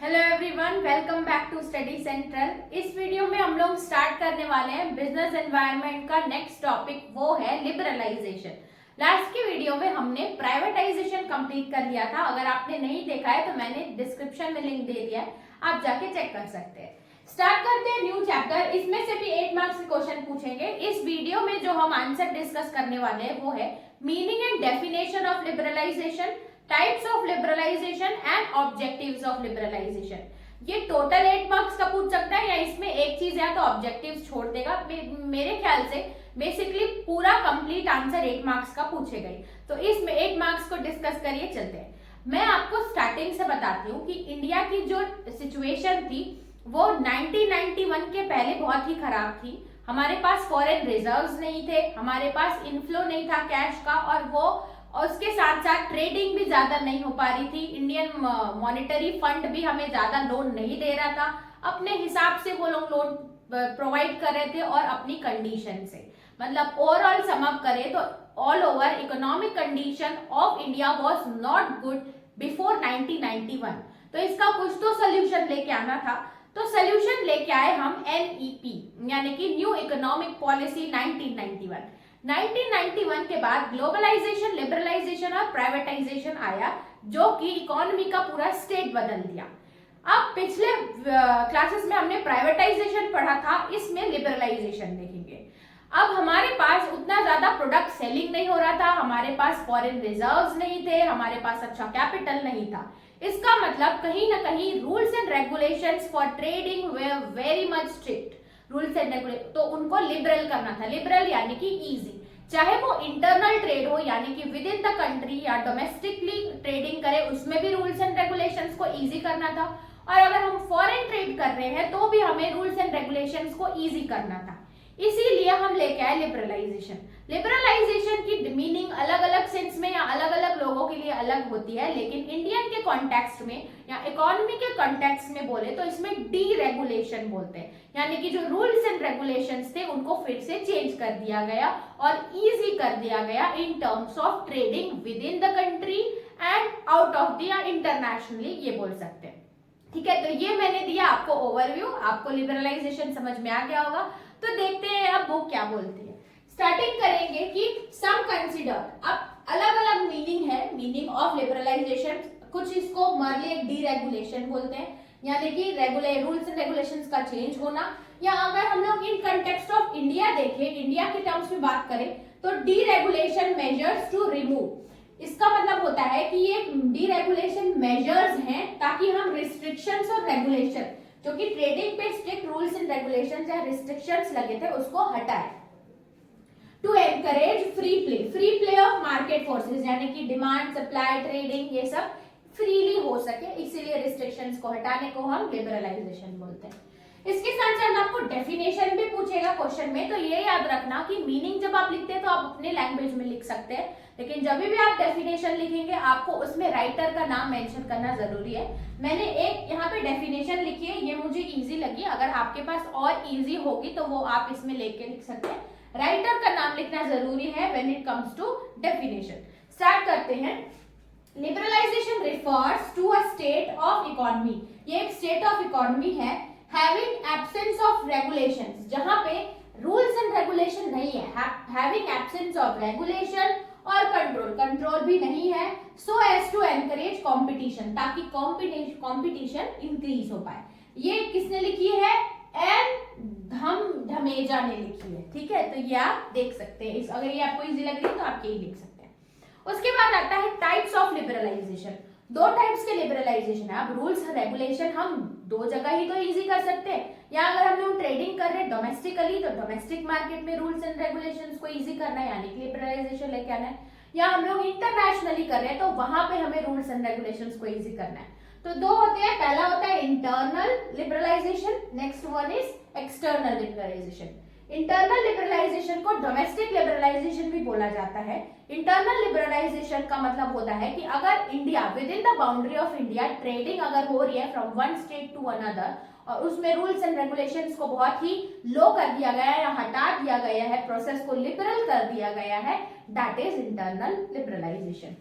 Hello everyone, welcome back to study central. इस video में हम लोग स्टार्ट करने वाले हैं बिजनेस एनवायरनमेंट का नेक्स्ट टॉपिक, वो है लिबरलाइजेशन। लास्ट की वीडियो में हमने प्राइवेटाइजेशन कंप्लीट कर लिया था। अगर आपने नहीं देखा है तो मैंने डिस्क्रिप्शन में लिंक दे दिया है, आप जाके चेक कर सकते हैं। स्टार्ट करते हैं न्यू चैप्टर। इसमें से भी 8 मार्क्स के क्वेश्चन पूछेंगे। इस वीडियो में जो हम आंसर डिस्कस करने वाले हैं वो है meaning and definition of liberalisation, types of liberalisation and objectives of liberalisation. ये टोटल 8 मार्क्स का पूछ सकता है या इसमें एक चीज है तो ऑब्जेक्टिव्स छोड़ देगा। मेरे ख्याल से बेसिकली पूरा कंप्लीट आंसर 8 मार्क्स का पूछेगा ही। तो इसमें 8 मार्क्स को डिस्कस करिए। चलते हैं, मैं आपको स्टार्टिंग से बताती हूँ कि इंडिया की जो सिचुएशन थी वो 1991 के पहले बहुत ही खराब थी। हमारे पास फॉरेन रिजर्व्स नहीं थे, हमारे पास इनफ्लो नहीं था कैश का, और उसके साथ साथ ट्रेडिंग भी ज्यादा नहीं हो पा रही थी। इंडियन मॉनेटरी फंड भी हमें ज्यादा लोन नहीं दे रहा था। अपने हिसाब से वो लोग लोन प्रोवाइड कर रहे थे और अपनी कंडीशन से, मतलब ओवरऑल सम अप करें तो all over economic condition of India was not good before 1991। तो इसका कुछ तो सोल्यूशन लेके आना था। तो सोल्यूशन लेके आए हम एनईपी यानी कि न्यू इकोनॉमिक पॉलिसी 1991। 1991 के बाद ग्लोबलाइजेशन, लिबरलाइजेशन और प्राइवेटाइजेशन आया, जो कि इकोनॉमी का पूरा स्टेट बदल दिया। अब पिछले क्लासेस में हमने प्राइवेटाइजेशन पढ़ा था, इसमें लिबरलाइजेशन देखेंगे। अब हमारे पास उतना ज्यादा प्रोडक्ट सेलिंग नहीं हो रहा था, हमारे पास फॉरेन रिजर्व्स नहीं थे, हमारे पास अच्छा कैपिटल नहीं था। इसका मतलब कहीं ना कहीं rules and regulations for trading way very much strict. Rules and regulation तो उनको लिबरल करना था। लिबरल यानी कि इजी, चाहे वो इंटरनल ट्रेड हो यानी कि विद इन द कंट्री या डोमेस्टिकली ट्रेडिंग करे, उसमें भी रूल्स एंड रेगुलेशंस को इजी करना था। और अगर हम फॉरेन ट्रेड कर रहे हैं तो भी हमें रूल्स एंड रेगुलेशंस को इजी करना था। इसीलिए हम लेके आए लिबरलाइजेशन। लिबरलाइजेशन की मीनिंग अलग अलग सेंस में या अलग अलग लोगों के लिए अलग होती है, लेकिन इंडियन के कॉन्टेक्स्ट में या इकोनॉमी के कॉन्टेक्स्ट में बोले तो इसमें डी रेगुलेशन बोलते हैं, यानी कि जो रूल्स एंड रेगुलेशंस थे उनको फिर से चेंज कर दिया गया और इजी कर दिया गया in terms of trading with in the country and out of the, या इंटरनेशनली ये बोल सकते हैं। ठीक है, तो ये मैंने दिया आपको ओवरव्यू, आपको लिबरलाइजेशन समझ में आ गया होगा। तो देखते हैं अब बुक क्या बोलती है। स्टार्टिंग करेंगे कि सम कंसीडर। अब अलग अलग मीनिंग है मीनिंग ऑफ लिबरलाइजेशन। कुछ इसको मरली एक डीरेगुलेशन बोलते हैं, यानी कि रूल्स एंड रेगुलेशंस का चेंज होना, या अगर हम लोग इन कंटेक्स्ट ऑफ इंडिया देखें, इंडिया के टर्म्स में बात करें तो डीरेगुलेशन मेजर्स टू रिमूव। इसका मतलब होता है कि ये डीरेगुलेशन मेजर्स हैं ताकि हम रिस्ट्रिक्शंस और रेगुलेशन, जो कि ट्रेडिंग पे स्ट्रिक्ट रूल्स एंड रेगुलेशंस या रिस्ट्रिक्शंस लगे थे, उसको हटाए। To encourage free play of market forces, यानी कि डिमांड, सप्लाई, ट्रेडिंग ये सब फ्रीली हो सके, इसीलिए रिस्ट्रिक्शंस को हटाने को हम लिबरलाइजेशन बोलते हैं। इसके साथ साथ आपको डेफिनेशन भी पूछेगा क्वेश्चन में, तो ये याद रखना कि मीनिंग जब आप लिखते हैं तो आप अपने लैंग्वेज में लिख सकते हैं, लेकिन जब भी आप डेफिनेशन लिखेंगे आपको उसमें राइटर का नाम मेंशन करना जरूरी है। मैंने एक यहाँ पे डेफिनेशन लिखी है, ये मुझे इजी लगी। अगर आपके पास और इजी होगी तो वो आप इसमें लेके लिख सकते हैं। राइटर का नाम लिखना जरूरी है when it comes to definition. Start करते हैं। Liberalisation refers to a state of economy. ये एक स्टेट ऑफ इकोनॉमी है हैविंग एब्सेंस ऑफ रेगुलेशंस, जहां पे रूल्स एंड रेगुलेशन नहीं है, हैविंग एब्सेंस ऑफ रेगुलेशन और कंट्रोल भी नहीं है, so as to encourage competition, ताकि कंपटीशन इंक्रीज हो पाए। ये किसने लिखी है? एन धमेजा ने लिखी है। ठीक है, तो ये आप देख सकते हैं। अगर ये आपको इजी लग रही है तो आप यही लिख सकते हैं। उसके बाद आता है टाइप्स ऑफ लिबरलाइजेशन। 2 टाइप्स के लिबरलाइजेशन है। अब रूल्स रेगुलेशन हम 2 जगह ही तो इजी कर सकते हैं, या अगर हम लोग ट्रेडिंग कर रहे हैं डोमेस्टिकली तो डोमेस्टिक मार्केट में रूल्स एंड रेगुलेशंस को इजी करना है, यानी कि लिबरलाइजेशन लेके आना है, या हम लोग इंटरनेशनली कर रहे हैं तो वहां पे हमें रूल्स एंड रेगुलेशंस को इजी करना है। तो 2 होते हैं, पहला होता है internal liberalisation, next one is external liberalisation. Internal liberalisation को डोमेस्टिक लिबरलाइजेशन भी बोला जाता है। इंटरनल लिबरलाइजेशन का मतलब होता है कि अगर India within the boundary of India trading अगर हो रही है from one state to another, और उसमें रूल्स एंड रेगुलेशंस को बहुत ही लो कर दिया गया है या हटा दिया गया है, प्रोसेस को लिबरल कर दिया गया है, that is internal liberalization.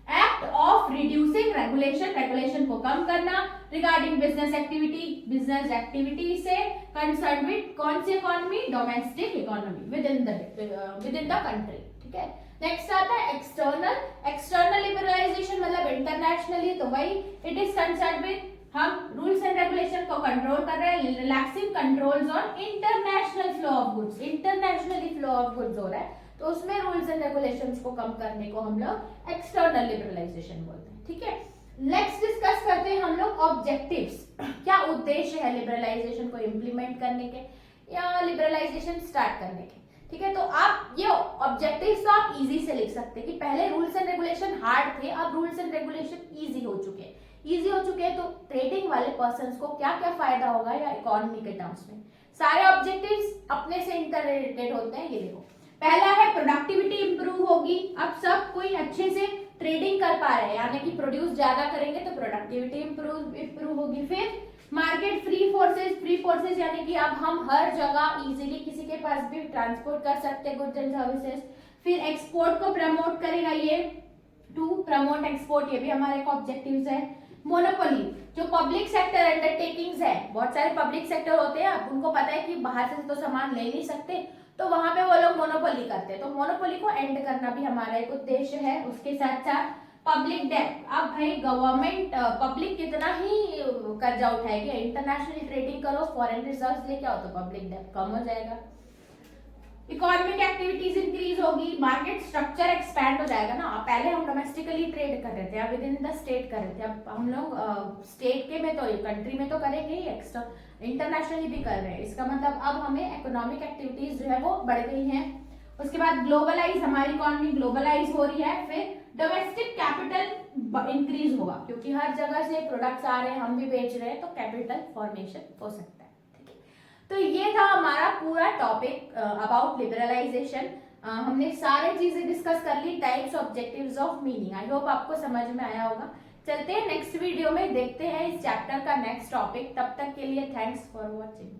Act of reducing regulation, regulation को कम करना, regarding business activity, business activity से कंसर्न विद कौन सी economy, domestic economy within the country, ठीक है। नेक्स्ट आता है एक्सटर्नल, एक्सटर्नल लिबरलाइजेशन मतलब इंटरनेशनली, तो वही इट इज कंसर्न विद हम रूल्स एंड रेगुलेशन को कंट्रोल कर रहे हैं, relaxing controls on international flow of goods, internationally flow of goods हो रहा है तो उसमें रूल्स एंड रेगुलेशंस को कम करने को हम लोग एक्सटर्नल लिबरलाइजेशन बोलते हैं, ठीक है। नेक्स्ट डिस्कस करते हैं हम लोग ऑब्जेक्टिव्स, क्या उद्देश्य है लिबरलाइजेशन को इम्प्लीमेंट करने के या लिबरलाइजेशन स्टार्ट करने के, ठीक है। तो आप ये ऑब्जेक्टिव्स तो आप इजी से लिख सकते हैं कि पहले रूल्स एंड रेगुलेशन हार्ड थे, अब रूल्स एंड रेगुलेशन इजी हो चुके हैं, इजी हो चुके हैं तो ट्रेडिंग वाले पर्संस को क्या क्या फायदा होगा या इकोनॉमी के टर्म्स में, सारे ऑब्जेक्टिव्स अपने से इंटर रिलेटेड होते हैं। ये देखो, पहला है प्रोडक्टिविटी इंप्रूव होगी, अब सब कोई अच्छे से ट्रेडिंग कर पा रहे हैं, यानी कि प्रोड्यूस ज्यादा करेंगे तो प्रोडक्टिविटी इंप्रूव होगी। फिर market free forces, free forces यानी कि अब हम हर जगह इजीली किसी के पास भी ट्रांसपोर्ट कर सकते हैं गुड्स एंड सर्विसेज। फिर एक्सपोर्ट को प्रमोट करेगा ये, टू प्रमोट एक्सपोर्ट, ये भी हमारे एक ऑब्जेक्टिव्स है। मोनोपोली, जो पब्लिक सेक्टर अंडरटेकिंग्स है, बहुत सारे पब्लिक सेक्टर होते हैं, अब उनको पता है कि बाहर से तो सामान ले नहीं सकते तो वहां पे वो लोग मोनोपोली करते हैं, तो मोनोपोली को एंड करना भी हमारा एक उद्देश्य है। उसके साथ साथ पब्लिक डेट, अब भाई गवर्नमेंट पब्लिक कितना ही कर्जा उठाएगी, इंटरनेशनल ट्रेडिंग करो, फॉरेन रिजर्व्स लेके आओ तो पब्लिक डेट कम हो जाएगा। इकोनॉमिक एक्टिविटीज इंक्रीज होगी, मार्केट स्ट्रक्चर एक्सपैंड हो जाएगा ना, पहले हम डोमेस्टिकली ट्रेड कर रहे थे, अब विद इन द स्टेट कर रहे थे, अब हम लोग स्टेट के में तो कंट्री में तो करेंगे ही, एक्स्ट्रा इंटरनेशनली भी कर रहे हैं, इसका मतलब अब हमें इकोनॉमिक एक्टिविटीज जो है वो बढ़ गई हैं। उसके बाद ग्लोबलाइज, हमारी इकोनॉमी ग्लोबलाइज हो रही है। फिर डोमेस्टिक कैपिटल इंक्रीज होगा क्योंकि हर जगह से प्रोडक्ट्स आ रहे हैं, हम भी बेच रहे हैं, तो कैपिटल फॉर्मेशन हो सकता है, ठीक है। तो ये था हमारा पूरा टॉपिक अबाउट लिबरलाइजेशन, हमने सारे चीजें डिस्कस कर ली, types, objectives of meaning. I hope आपको समझ में आया होगा। चलते हैं नेक्स्ट वीडियो में, देखते हैं इस चैप्टर का नेक्स्ट टॉपिक, तब तक के लिए थैंक्स फॉर वॉचिंग।